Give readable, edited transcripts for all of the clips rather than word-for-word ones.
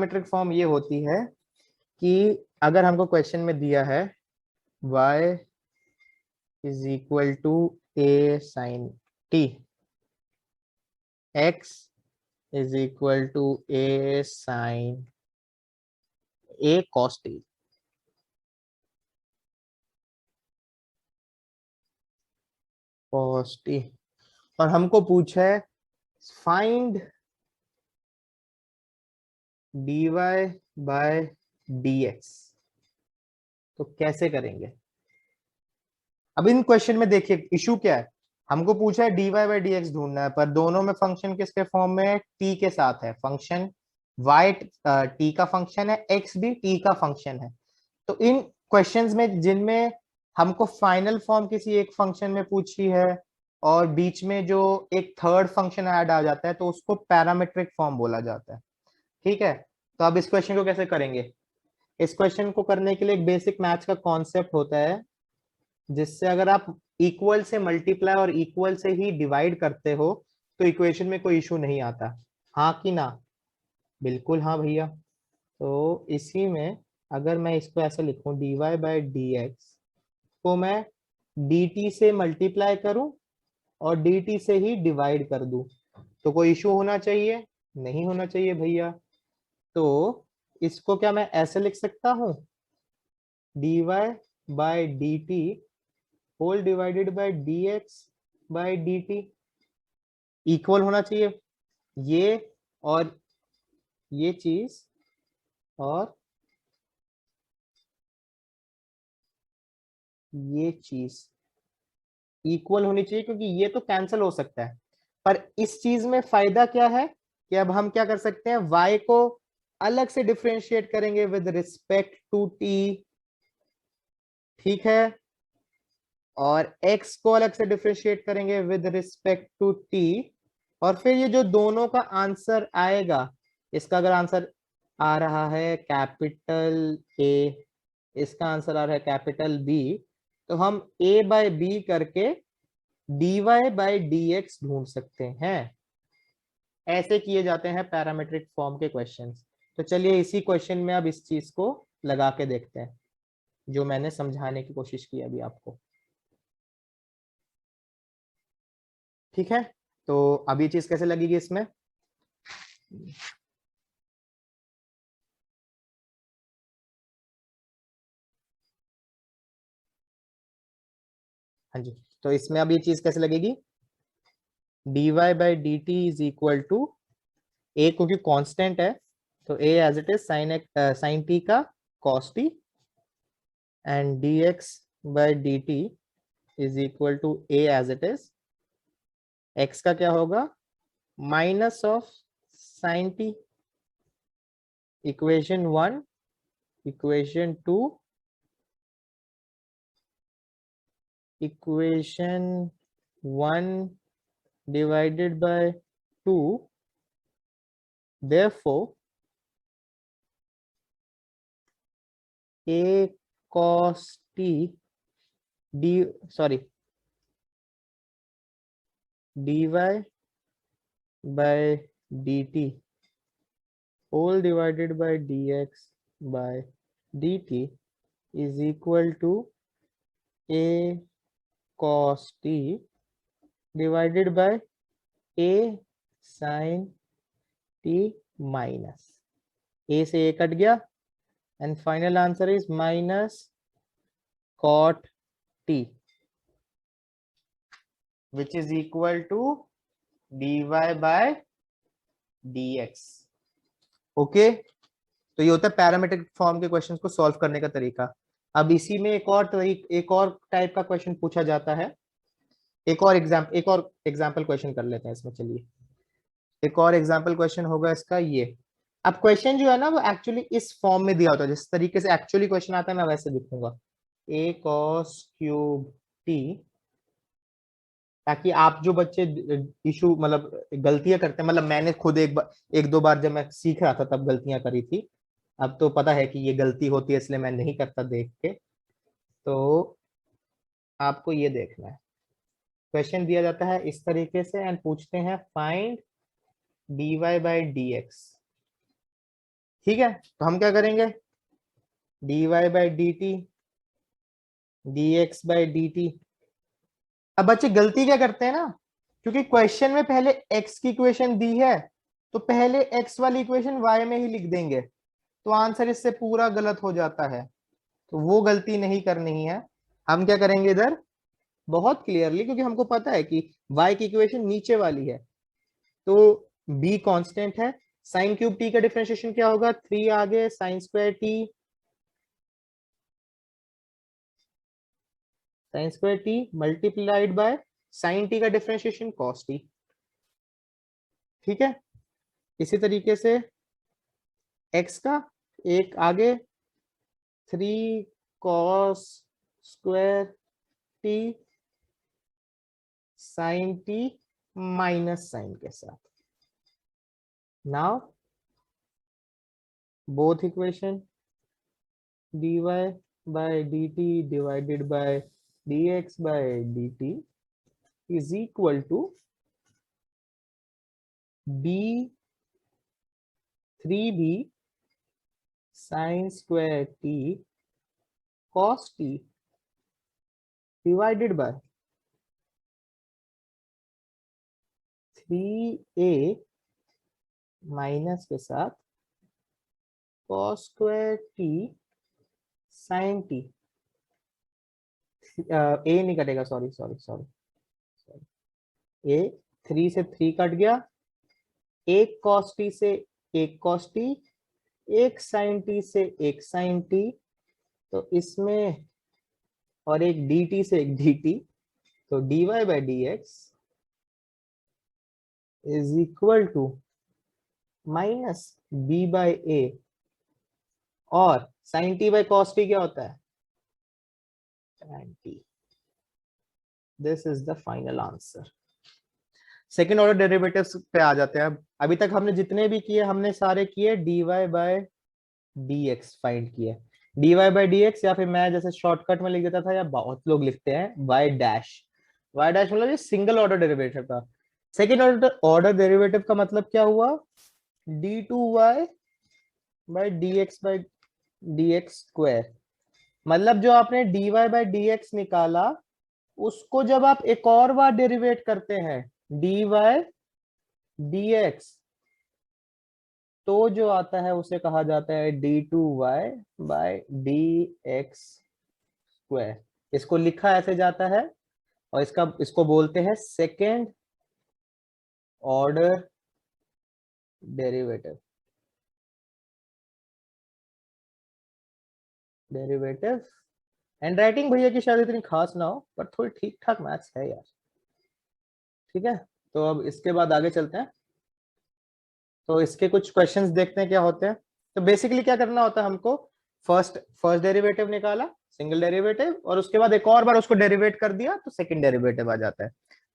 Parametric form ये होती है कि अगर हमको क्वेश्चन में दिया है y is equal to a sin t, x is equal to a sin a cos t, cos t, और हमको पूछा है फाइंड dy बाय dx, तो कैसे करेंगे? अब इन क्वेश्चन में देखिए इशू क्या है, हमको पूछा है dy बाय dx ढूंढना है, पर दोनों में फंक्शन किसके फॉर्म में है? t के साथ है फंक्शन, y t का फंक्शन है, x भी t का फंक्शन है। तो इन क्वेश्चंस में जिनमें हमको फाइनल फॉर्म किसी एक फंक्शन में पूछी है और बीच में जो एक थर्ड फंक्शन ऐड आ जाता है तो उसको पैरामीट्रिक फॉर्म बोला जाता है। ठीक है, तो अब इस क्वेश्चन को कैसे करेंगे? इस क्वेश्चन को करने के लिए एक बेसिक मैथ्स का कॉन्सेप्ट होता है, जिससे अगर आप इक्वल से मल्टीप्लाई और इक्वल से ही डिवाइड करते हो तो इक्वेशन में कोई इशू नहीं आता। हाँ कि ना? बिल्कुल हाँ भैया। तो इसी में अगर मैं इसको ऐसा लिखूं dy बाय dx को मैं dt से मल्टीप्लाई करूं और dt से ही डिवाइड कर दूं तो कोई इशू होना चाहिए? नहीं होना चाहिए भैया। तो इसको क्या मैं ऐसे लिख सकता हूं dy by dt whole divided by dx by dt, equal होना चाहिए ये और ये चीज, और ये चीज इक्वल होनी चाहिए, क्योंकि ये तो कैंसिल हो सकता है। पर इस चीज में फायदा क्या है कि अब हम क्या कर सकते हैं, y को अलग से डिफरेंशिएट करेंगे विद रिस्पेक्ट टू t, ठीक है, और x को अलग से डिफरेंशिएट करेंगे विद रिस्पेक्ट टू t, और फिर ये जो दोनों का आंसर आएगा, इसका अगर आंसर आ रहा है कैपिटल A, इसका आंसर आ रहा है कैपिटल B, तो हम a बाय b करके dy बाय dx ढूंढ सकते हैं। ऐसे किए जाते हैं पैरामीट्रिक फॉर्म के क्वेश्चंस। तो चलिए इसी क्वेश्चन में अब इस चीज को लगा के देखते हैं जो मैंने समझाने की कोशिश की अभी आपको। ठीक है, तो अब ये चीज कैसे लगेगी इसमें? हाँ जी, तो इसमें अब ये चीज कैसे लगेगी? dy by d t is equal to a, क्योंकि कांस्टेंट है तो a as it is sine t का cos t, and dx by d t is equal to a as it is, x का क्या होगा? Minus of sine t. Equation 1, equation 2, equation 1 divided by 2, therefore a cos t dy by dt whole divided by dx by dt is equal to a cos t divided by a sin t minus a से a cut गया, and final answer is minus cot t, which is equal to dy by dx। Okay, तो ये होता है parametric form के questions को solve करने का तरीका। अब इसी में एक और टाइप का क्वेश्चन पूछा जाता है। एक और एग्जांपल क्वेश्चन कर लेते हैं इसमें। चलिए एक और एग्जांपल क्वेश्चन होगा इसका ये। अब क्वेश्चन जो है ना वो एक्चुअली इस फॉर्म में दिया होता है, जिस तरीके से एक्चुअली क्वेश्चन आता है मैं वैसे लिखूंगा a cos क्यूब t, ताकि आप जो बच्चे इशू मतलब गलतियां करते हैं, मतलब मैंने खुद एक दो बार जब मैं सीख रहा था तब गलतियां करी थी, अब तो पता है कि ये गलती होती है इसलिए मैं नहीं करता देख के। तो आपको ये देखना है, क्वेश्चन दिया जाता है इस तरीके से एंड पूछते हैं फाइंड dy बाई dx। ठीक है, तो हम क्या करेंगे, dy by d T dx by d T. अब बच्चे गलती क्या करते हैं ना, क्योंकि क्वेश्चन में पहले x की इक्वेशन दी है तो पहले x वाली इक्वेशन y में ही लिख देंगे, तो आंसर इससे पूरा गलत हो जाता है। तो वो गलती नहीं करनी है। हम क्या करेंगे इधर बहुत क्लियरली, क्योंकि हमको पता है कि y की इक्वेशन नीचे वाली है, तो b कांस्टेंट है, साइन क्यूब t का डिफरेंशिएशन क्या होगा, 3 आगे sign square t, sine square T multiplied by sine t का डिफरेंशिएशन कॉस टी। ठीक है, इसी तरीके से x का एक आगे 3 cos square t sine t minus sine के साथ। Now both equation dy by dt divided by dx by dt is equal to b 3b sine square t cos t divided by 3a minus के साथ cos स्क्वायर t sine t, a नहीं कटेगा, sorry sorry sorry, a 3 से 3 cut गया, एक cos t से एक cos t, एक sin t से एक sin t, तो इसमें और एक dt से एक dt, तो dy by dx is equal to minus b by a, और sin t by cos t क्या होता है, tan t। This is the final answer. Second order derivatives पे आ जाते हैं। अब अभी तक हमने जितने भी किए हमने सारे किए dy बाय dx फाइंड किए, dy बाय dx, या फिर मैं जैसे शॉर्टकट में लिख देता था, या बहुत लोग लिखते हैं y डैश। y डैश मतलब ये सिंगल ऑर्डर डेरिवेटिव का। सेकेंड ऑर्डर डेरिवेटिव का मतलब क्या हुआ, d2y बाय dx स्क्वायर। मतलब जो आपने dy बाय dx निकाला उसको जब आप एक और बार डेरिवेट करते हैं dy dx, तो जो आता है उसे कहा जाता है d2y बाय dx स्क्वायर। इसको लिखा ऐसे जाता है, और इसको बोलते हैं second order derivative. And writing भैया की शायद इतनी खास ना हो, पर थोड़ी ठीक ठाक मैथ्स है यार। ठीक है, तो अब इसके बाद आगे चलते हैं। तो इसके कुछ क्वेश्चंस देखते हैं क्या होते हैं। तो बेसिकली क्या करना होता है हमको, फर्स्ट डेरिवेटिव निकाला सिंगल डेरिवेटिव, और उसके बाद एक और बार उसको डेरिवेट कर दिया तो सेकंड डेरिवेटिव आ जाता है।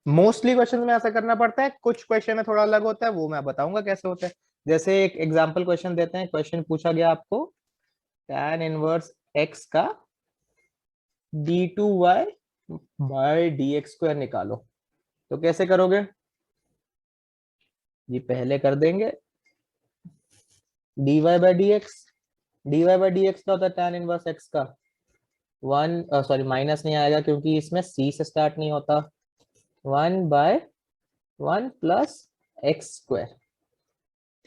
मोस्टली क्वेश्चन में ऐसा करना पड़ता है, कुछ क्वेश्चन में थोड़ा अलग होता है, वो मैं बताऊंगा कैसे होता है। जैसे एक एग्जाम्पल क्वेश्चन देते हैं, क्वेश्चन पूछा गया आपको tan इनवर्स x का d2y बाय dx स्क्वायर निकालो, तो कैसे करोगे जी, पहले कर देंगे dy by dx, dy by dx क्या होता है tan इनवर्स x का 1, सॉरी माइनस नहीं आएगा क्योंकि इसमें c से स्टार्ट नहीं होता, 1 बाय 1 प्लस एक्स स्क्वायर।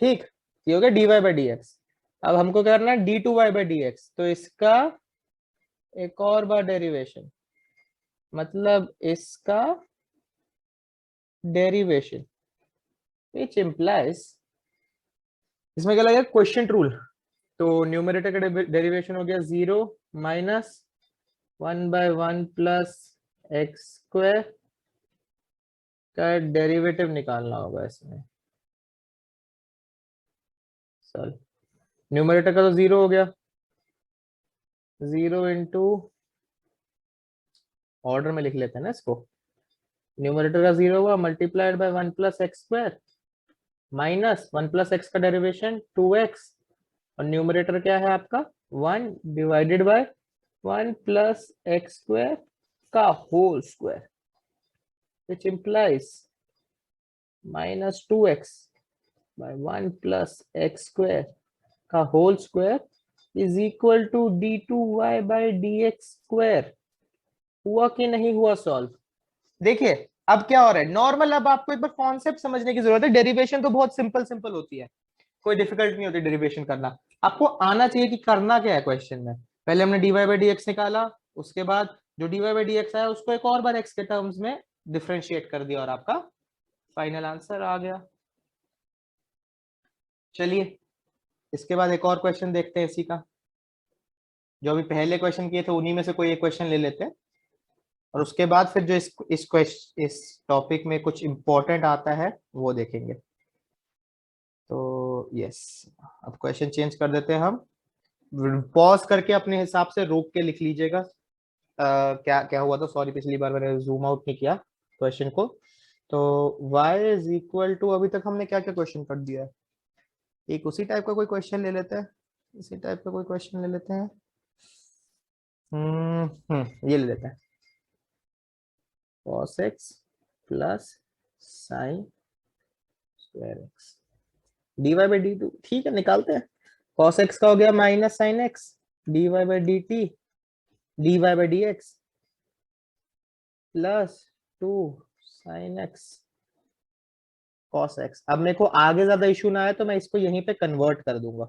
ठीक, ये हो गया dy बाई dx। अब हमको करना है d2y बाई dx, तो इसका एक और बार डेरिवेशन, मतलब इसका डेरिवेशन, विच इम्प्लाइज, इसमें क्या लगेगा क्वेश्चन रूल। तो न्यूमरेटर का डेरिवेशन हो गया 0 minus 1 by 1 plus x square का डेरिवेटिव निकालना होगा इसमें। सॉरी, न्यूमरेटर का तो 0 हो गया, 0 इंटू, ऑर्डर में लिख लेते हैं ना इसको, न्यूमरेटर का 0 हुआ multiplied by 1 plus x square minus 1 plus x का डेरिवेशन 2x, और न्यूमरेटर क्या है आपका 1 divided by 1 plus x square का whole square, which implies minus 2x by 1 plus x square का whole square is equal to d2y/dx²। हुआ कि नहीं हुआ सॉल्व? देखिए अब क्या हो रहा है, नॉर्मल। अब आपको एक बार कॉन्सेप्ट समझने की जरूरत है। डेरिवेशन तो बहुत सिंपल सिंपल होती है, कोई डिफिकल्ट नहीं होती डेरिवेशन करना। आपको आना चाहिए कि करना क्या है क्वेश्चन में। पहले हमने dy/dx निकाला, उसके बाद जो dy/dx आया उसको एक और बार x के टर्म्स में डिफरेंशिएट कर दिया और आपका फाइनल आंसर आ गया। चलिए इसके बाद एक और क्वेश्चन देखते हैं इसी का। जो अभी पहले क्वेश्चन किए थे उन्हीं में से कोई एक क्वेश्चन ले लेते हैं, और उसके बाद फिर जो इस टॉपिक में कुछ इंपॉर्टेंट आता है वो देखेंगे। तो यस, अब क्वेश्चन चेंज कर देते हैं हम। पॉज करके अपने हिसाब से रोक के लिख लीजिएगा। क्या क्या हुआ था, सॉरी पिछली बार मैंने जूम आउट नहीं किया क्वेश्चन को। तो y इज इक्वल टू, अभी तक हमने क्या क्या क्वेश्चन कर दिया है, एक उसी टाइप का कोई क्वेश्चन ले लेते हैं। इसी टाइप का कोई क्वेश्चन ले लेते हैं। ये ले लेते हैं, cos x plus sine square x dy/dt। ठीक है निकालते हैं। cos x का हो गया minus sine x dy/dt dy/dx plus 2 sine x cos x। अब मेरे को आगे ज्यादा इशू ना आए तो मैं इसको यहीं पे कन्वर्ट कर दूंगा,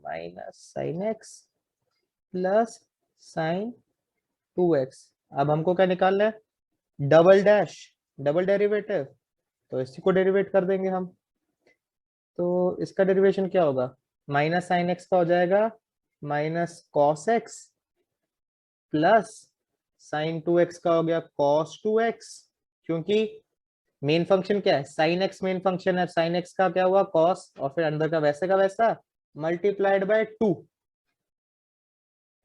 minus sine x plus sign 2x। अब हमको क्या निकालना है, डबल डैश, डबल डेरिवेटिव, तो इसी को डेरिवेट कर देंगे हम। तो इसका डेरिवेशन क्या होगा, माइनस साइन एक्स का हो जाएगा minus cos x plus sign 2x का हो गया कॉस 2x। क्योंकि मेन फंक्शन क्या है, साइन एक्स मेन फंक्शन है, साइन एक्स का क्या हुआ कॉस, और फिर अंदर का वैसा मल्टीप्लाइड बाय 2।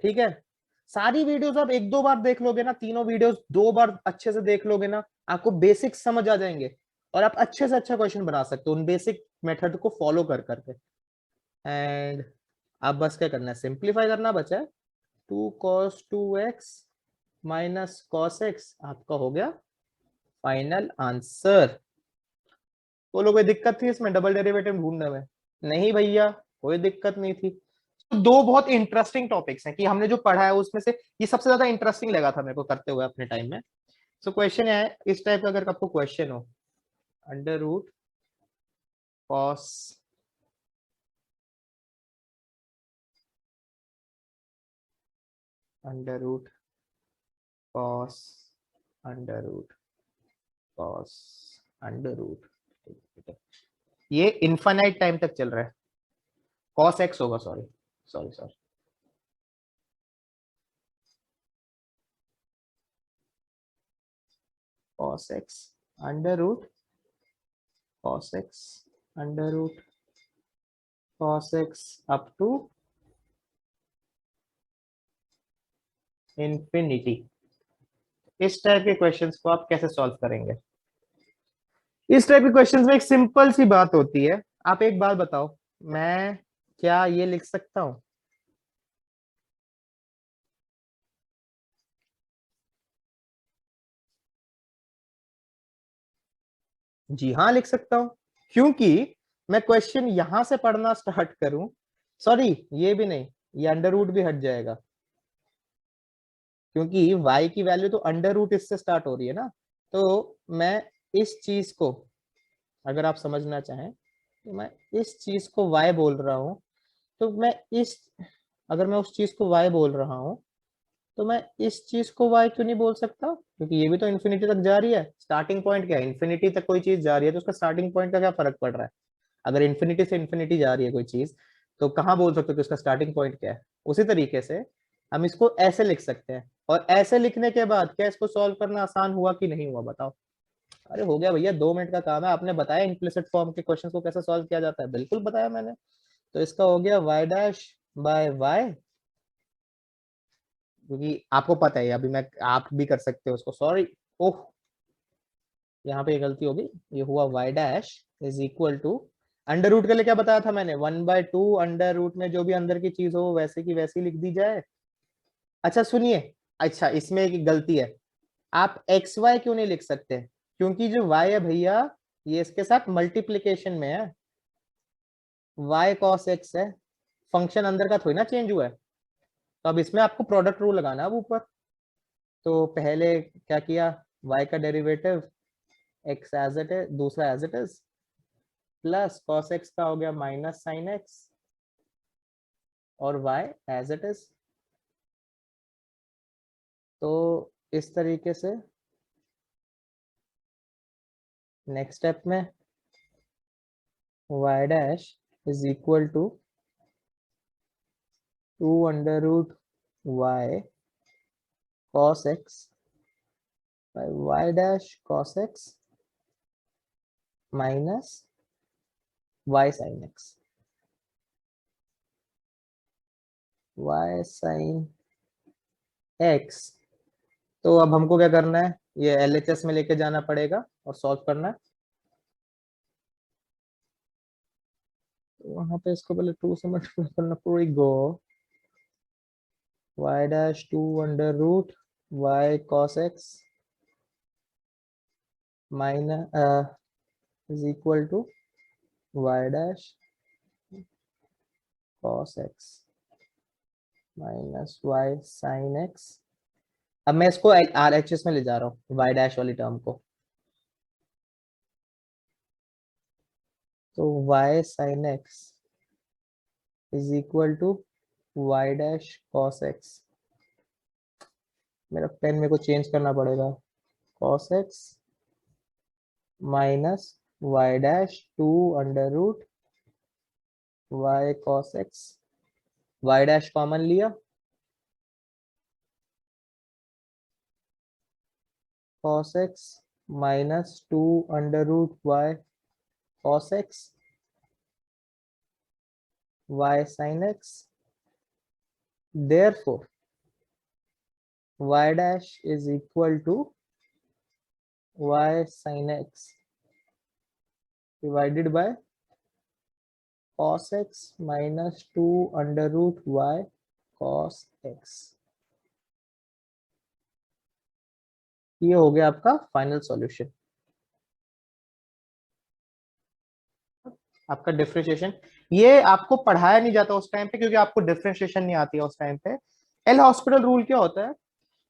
ठीक है, सारी वीडियोस आप एक दो बार देख लोगे ना, तीनों वीडियोस दो बार अच्छे से देख लोगे ना, आपको बेसिक समझ आ जाएंगे और आप अच्छे से अच्छा क्वेश्चन बना सकते हो उन बेसिक मेथड को फॉलो कर करके। एंड अब बस क्या करना है, सिंप्लीफाई करना बचा है। 2 cos 2x minus cos x आपका हो गया फाइनल आंसर। बोलो कोई दिक्कत थी इसमें डबल डेरिवेटिव ढूंढने में? नहीं भैया, कोई दिक्कत नहीं थी। तो दो बहुत इंटरेस्टिंग टॉपिक्स हैं कि हमने जो पढ़ा है उसमें से ये सबसे ज्यादा इंटरेस्टिंग लगा था मेरे को करते हुए अपने टाइम में। सो क्वेश्चन है इस टाइप का, अगर आपको क्वेश्चन हो, under root cos under root cos under root cos under root, ये इनफाइनाइट टाइम तक चल रहा है। कॉस एक्स होगा, sorry sorry sorry, cos x under root cos x under root cos x up to infinity. इस type के questions को आप कैसे सॉल्व करेंगे? इस टाइप के क्वेश्चंस में एक सिंपल सी बात होती है। आप एक बात बताओ, मैं क्या ये लिख सकता हूं? जी हाँ लिख सकता हूं, क्योंकि मैं क्वेश्चन यहां से पढ़ना स्टार्ट करूं, सॉरी ये भी नहीं, ये अंडर रूट भी हट जाएगा, क्योंकि y की वैल्यू तो अंडर रूट इससे स्टार्ट हो रही है ना। तो मैं इस चीज को, अगर आप समझना चाहें तो मैं इस चीज को y बोल रहा हूं, तो मैं इस, अगर मैं उस चीज को y बोल रहा हूं तो मैं इस चीज को y क्यों नहीं बोल सकता? क्योंकि ये भी तो इन्फिनिटी तक जा रही है। स्टार्टिंग पॉइंट क्या है, इन्फिनिटी तक कोई चीज जा रही है तो उसका स्टार्टिंग पॉइंट का क्या फर्क पड़ रहा है? अगर इन्फिनिटी से इन्फिनिटी जा रही है कोई चीज, तो कहाँ बोल सकते हो कि उसका स्टार्टिंग पॉइंट क्या है? उसी तरीके से हम इसको ऐसे लिख सकते हैं, और ऐसे लिखने के बाद क्या इसको सॉल्व करना आसान हुआ कि नहीं हुआ बताओ? अरे हो गया भैया, 2 मिनट का काम है। आपने बताया इम्प्लिसिट फॉर्म के क्वेश्चन को कैसे सॉल्व किया जाता है, बिल्कुल बताया मैंने। तो इसका हो गया y डैश बाय y, क्योंकि आपको पता है, अभी मैं, आप भी कर सकते हो उसको, सॉरी, ओह यहाँ पे गलती होगी, ये हुआ y dash is equal to, under root के लिए क्या बताया था मैंने, 1/2 अंडर रूट में जो भी अंदर की चीज हो वैसे की वैसी लिख दी जाए। अच्छा सुनिए, अच्छा इसमें एक गलती है, आप एक्स वाई क्यों नहीं लिख सकते? क्योंकि जो y है भैया, ये इसके साथ मल्टीप्लीकेशन में है। y cos x है, फंक्शन अंदर का थोड़ी ना चेंज हुआ है, तो अब इसमें आपको प्रोडक्ट रूल लगाना है अब ऊपर। तो पहले क्या किया, y का डेरिवेटिव x एज इट है, दूसरा as it is, plus cos x का हो गया माइनस साइन x, और y एज इट इज। तो इस तरीके से नेक्स्ट स्टेप में y dash is equal to 2 under root y cos x by y dash cos x minus y sin x, y sin x। तो अब हमको क्या करना है, ये LHS में लेके जाना पड़ेगा और सॉल्व करना है। तो वहां पे इसको पहले 2 से मल्टीप्लाई करना पड़ेगा, y dash 2 under root y cos x minus is equal to y dash cos x minus y sin x। अब मैं इसको RHS में ले जा रहा हूँ y डैश वाली टर्म को, तो y sin x is equal to y dash cos x। मेरा पेन मेरे को चेंज करना पड़ेगा, cos x minus y dash 2 under root y cos x, y dash common लिया, cos x minus 2 under root y cos x y sin x। therefore y dash is equal to y sin x divided by cos x minus 2 under root y cos x। ये हो गया आपका final solution, आपका differentiation. ये आपको पढ़ाया नहीं जाता उस टाइम पे, क्योंकि आपको डिफरेंशिएशन नहीं आती है उस टाइम पे। एल हॉस्पिटल रूल क्या होता है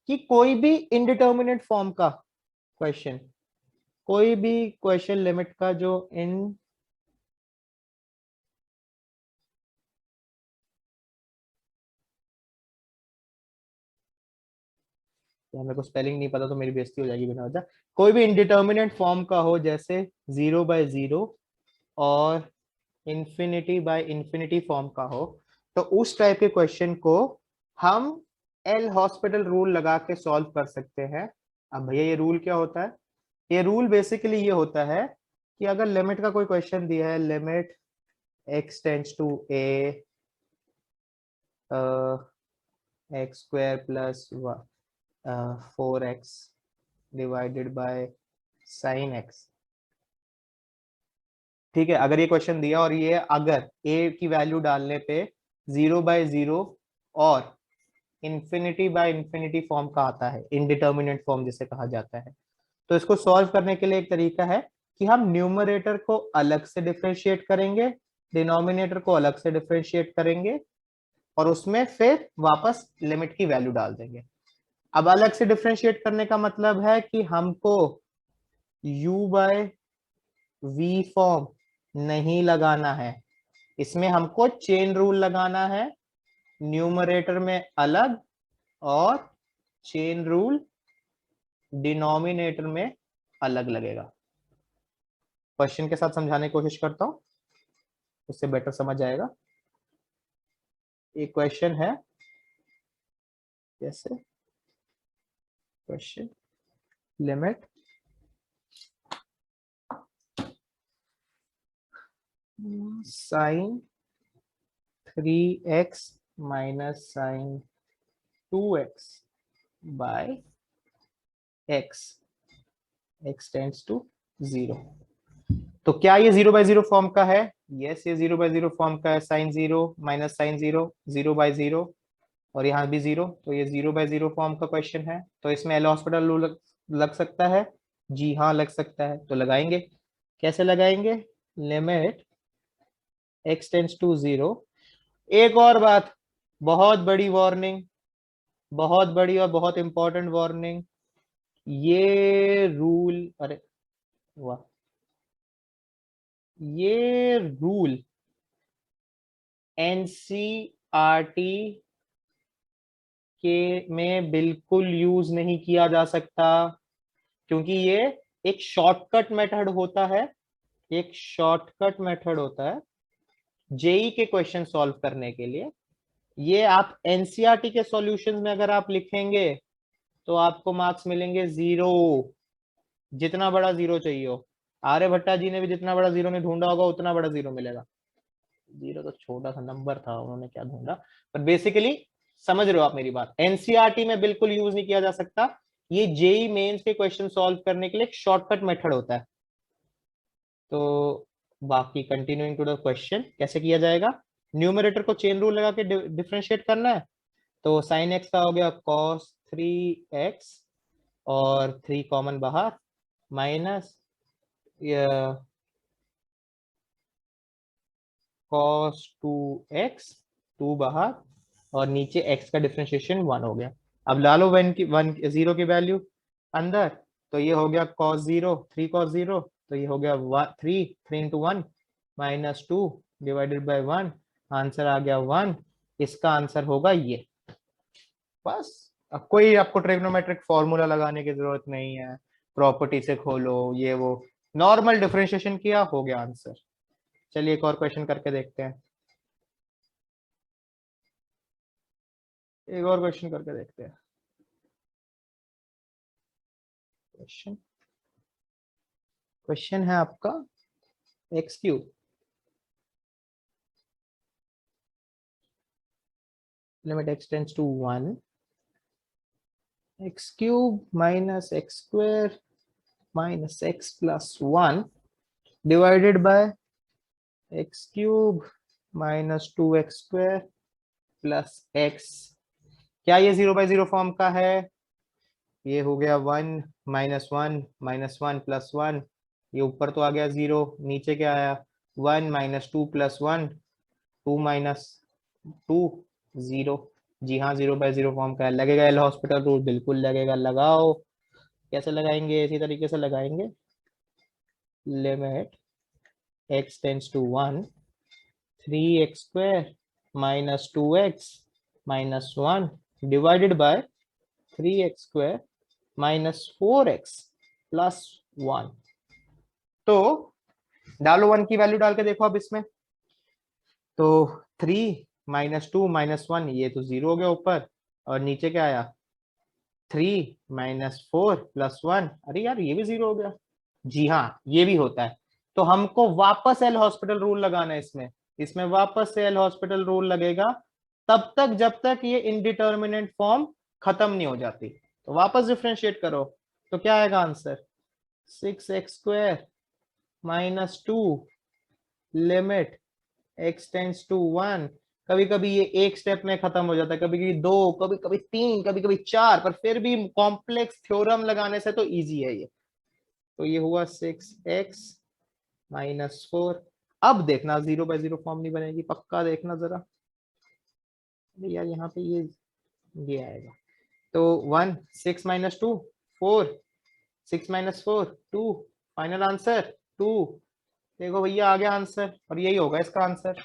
कि कोई भी इनडिटर्मिनेट फॉर्म का क्वेश्चन, कोई भी क्वेश्चन लिमिट का जो मेरे को स्पेलिंग नहीं पता तो मेरी बेइज्जती हो जाएगी बिना वजह। कोई भी इनडिटर्मिनेट फॉर्म का हो, जैसे 0/0 और इंफिनिटी बाय इंफिनिटी फॉर्म का हो, तो उस टाइप के क्वेश्चन को हम एल हॉस्पिटल रूल लगा के सॉल्व कर सकते हैं। अब भैया ये रूल क्या होता है, ये रूल बेसिकली ये होता है कि अगर लिमिट का कोई क्वेश्चन दिया है, limit x tends to a x square plus 4x divided by sine x। ठीक है, अगर ये क्वेश्चन दिया और ये अगर a की वैल्यू डालने पे 0/0 और इंफिनिटी बाय इंफिनिटी फॉर्म का आता है, इनडिटर्मिनेट फॉर्म जिसे कहा जाता है, तो इसको सॉल्व करने के लिए एक तरीका है कि हम न्यूमरेटर को अलग से डिफरेंशिएट करेंगे, डिनोमिनेटर को अलग से डिफरेंशिएट करेंगे, और उसमें फिर वापस लिमिट की वैल्यू डाल देंगे। अब अलग से डिफरेंशिएट करने का मतलब है कि हमको u/v फॉर्म नहीं लगाना है, इसमें हमको चेन रूल लगाना है, न्यूमरेटर में अलग और चेन रूल डिनोमिनेटर में अलग लगेगा। क्वेश्चन के साथ समझाने की कोशिश करता हूं, उससे बेटर समझ आएगा। एक क्वेश्चन है, जैसे question limit sine 3x minus sine 2x by x tends to 0। तो क्या ये 0/0 फॉर्म का है? यस, ये 0/0 फॉर्म का है। साइन 0 माइनस साइन 0, 0/0, और यहाँ भी 0, तो ये 0/0 फॉर्म का क्वेश्चन है। तो इसमें एल हॉस्पिटल रूल लग सकता है? जी हाँ, लग सकता है। तो लगाएंगे, कैसे लगाएंगे? Limit x tends to 0। एक और बात, बहुत बड़ी वार्निंग, बहुत बड़ी और बहुत इंपॉर्टेंट वार्निंग, ये रूल, अरे वाह, ये रूल एनसीईआरटी के में बिल्कुल यूज नहीं किया जा सकता, क्योंकि ये एक शॉर्टकट मेथड होता है, एक शॉर्टकट मेथड होता है जेई के क्वेश्चन सॉल्व करने के लिए। ये आप एनसीईआरटी के सॉल्यूशंस में अगर आप लिखेंगे तो आपको मार्क्स मिलेंगे 0, जितना बड़ा 0 चाहिए हो। आर्यभट्टा जी ने भी जितना बड़ा 0 नहीं ढूंढा होगा उतना बड़ा 0 मिलेगा। 0 तो छोटा सा नंबर था, उन्होंने क्या ढूंढा, पर बेसिकली समझ रहे हो आप मेरी बात। एनसीईआरटी में बिल्कुल यूज नहीं किया जा सकता, ये जेई मेंस के क्वेश्चन सॉल्व करने के लिए एक शॉर्टकट मेथड होता है। तो बाकी कंटिन्यूइंग टू द क्वेश्चन, कैसे किया जाएगा, न्यूमरेटर को चेन रूल लगा के डिफरेंशिएट करना है। तो साइन एक्स का हो गया cos 3x, और 3 कॉमन बाहर, माइनस cos 2x, 2 बाहर, और नीचे x का डिफरेंशिएशन 1 हो गया। अब डालो 0 की वैल्यू अंदर, तो ये हो गया cos 0, 3 cos 0, तो ये हो गया 3 into 1 minus 2 divided by 1, answer आ गया 1। इसका आंसर होगा ये। बस, अब कोई आपको ट्रिग्नोमेट्रिक फॉर्मूला लगाने की जरूरत नहीं है, प्रॉपर्टी से खोलो ये वो, नॉर्मल डिफरेंशिएशन किया, हो गया आंसर। चलिए एक और क्वेश्चन करके देखते हैं, एक और क्वेश्चन करके देखते हैं। क्वेश्चन क्वेश्चन है आपका x cube, limit x tends to 1, x cube minus x square minus x plus 1 divided by x cube minus 2x square plus x। क्या ये 0/0 फॉर्म का है? ये हो गया 1 माइनस 1 माइनस 1 प्लस 1, ये ऊपर तो आ गया 0, नीचे क्या आया 1 माइनस 2 प्लस 1, 2 माइनस 2, 0। जी हाँ, 0/0 फॉर्म का है। लगेगा एल हॉस्पिटल रूल? बिल्कुल लगेगा, लगाओ। कैसे लगाएंगे? इसी तरीके से लगाएंगे, limit x tends to 1, 3x square minus 2x minus 1 divided by 3x square minus 4x plus 1। तो डालो 1 की वैल्यू डाल के देखो अब इसमें, तो 3 माइनस 2 माइनस 1, ये तो 0 हो गया ऊपर, और नीचे क्या आया 3 माइनस 4 प्लस 1, अरे यार ये भी 0 हो गया। जी हाँ, ये भी होता है। तो हमको वापस एल हॉस्पिटल रूल लगाना है इसमें, इसमें वापस से एल हॉस्पिटल रूल लगेगा तब तक जब तक ये इनडिटर्मिनेट फॉर्म खत्म नहीं हो जाती। तो वापस डिफरेंशिएट करो, तो क्या आएगा answer 6x square minus 2 limit x tends to 1। कभी कभी ये एक स्टेप में खत्म हो जाता है, कभी कभी 2, कभी कभी 3, कभी कभी 4, पर फिर भी कॉम्प्लेक्स थ्योरम लगाने से तो इजी है ये। तो ये हुआ 6x माइनस 4। अब देखना 0/0 फॉर्म नहीं बनेगी, पक्का देखना जरा यार, यहाँ पे ये आएगा। तो 1, 6 माइनस 2 4, 6 माइनस 4 2, फाइनल आंसर 2। देखो भैया आ गया आंसर, और यही होगा इसका आंसर।